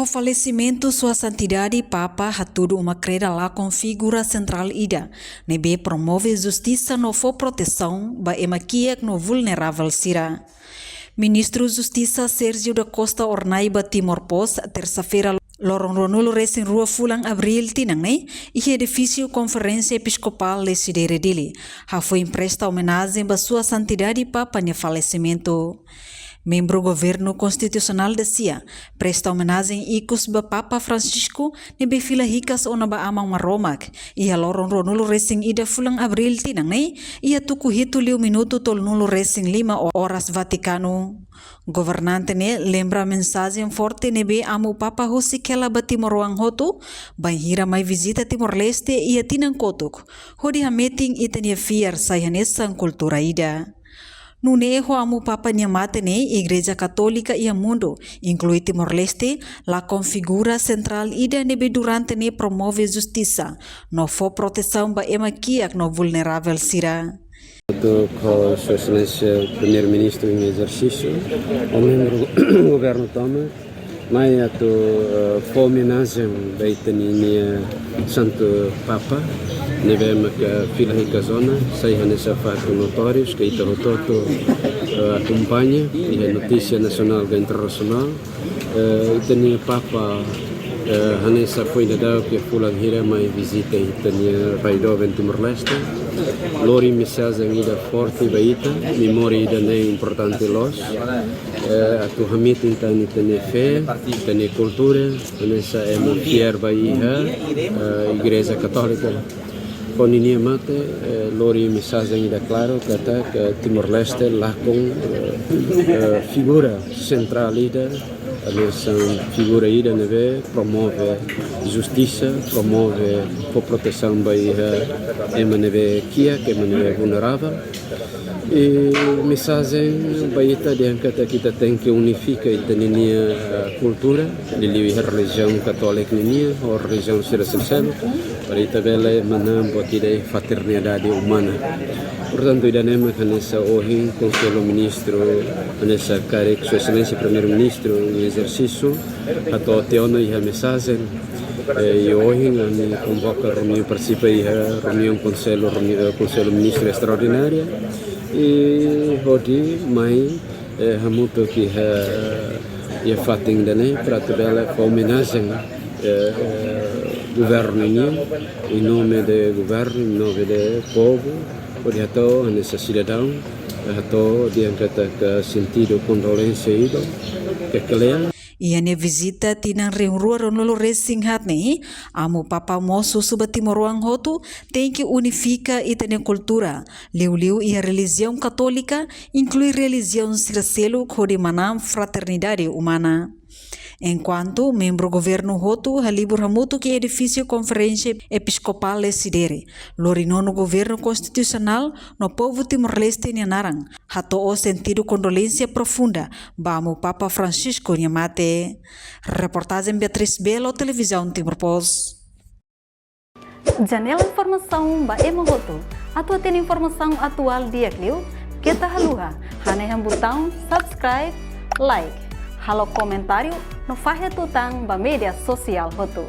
O falecimento Sua Santidade Papa hatudo uma creda lá com figura central ida, nebe promove justiça no for proteção ba emaquiak no vulnerável sira. Ministro Justiça Sérgio da Costa Ornaiba Timor-Pos, terça-feira, lorong Ronulo Racing Rua Fulang Abril tinang nei, e edifício Conferência Episcopal Lesidere dele, foi empresta homenagem ba Sua Santidade Papa no falecimento. Membro Governo Constitucional da CIA presta homenagem ikus ba Papa Francisco nebe fila hikas ona ba amang maromak ia lorong Ronulo Racing ida Fulang Abril tinang nei ia tuku hitu liu minuto tol nulo Racing 5 horas Vaticano. Governante ne lembra mensagem forte nebe amu Papa Hosi kela ba Timor Hotu banhira mai visita Timor-Leste ia tinang kotuk hodi hameting itania fiar sayanesan kultura ida. Nuneho amu Papa Nyamate ne Igreja Católica ia mundo, inclui Timor-Leste, la configura central ida nebe durante ne promove justiça, no for proteção ba emaquiak no vulnerável sira. Com Sua Excelência Primeiro-Ministro em exercício, o membro do Governo Toma, mai atu homenagem baitani Santo Papa, nevema que fila rica zona, sai nessa fato notórios que ita rototo acompanha e a notícia nacional e internacional, itania Papa Hanessa foi da que fulang hira mai visita itania raido em Timor-Leste, lori mensagem ida forte baita, memória ida ne importante los, atu hamit intani tane fé, tane cultura, nessa é mulher baia, Igreja Católica. Poninia mate, lori mensagem ida claro que Timor-Leste lá com figura central ida, essa figura ida neve promove justiça, promove a proteção baia neve kia, que neve vulnerável. E mensagem baita de que kita tem que unificar a cultura, a religião católica ou a religião sincera, para ita bela manam botide fraternidade humana. Portanto, ida nema nessa hoje Conselho Ministro, nessa cargo Sua Excelência Primeiro-Ministro em exercício, ato teono e a mensagem. E hoje a convoca a reunião, participa da reunião Conselho Ministro extraordinária. E hoje mai hamuto que ia fating dane para tabela homenagem governo em nome do governo, em nome do povo, por isso nessa cidadão, ato diangkata ke sentido condolência ido que kalian. Ia ne visita tinang ringrua Ronulo Racing hat ne, amu Papa mosu suba Timor Hotu tem que unifica itane cultura, liu ia religião católica, inclui religião siracelo kodi manam fraternidade humana. Enquanto membro governo Hotu halibur hamutu que edifício Conferência Episcopal Lesidere, lorinono governo constitucional no povo Timor-Leste Nyanarang, hato o sentido condolência profunda, bamu Papa Francisco Nyamate. Reportagem Beatriz Belo, Televisão Timor-Pos. Janela informação ba Hotu, atua tem informação atual dia kliu, kita haluha, haneham botão subscribe, like. Halo comentário no Fahia Tutang ba media sosial Hotu.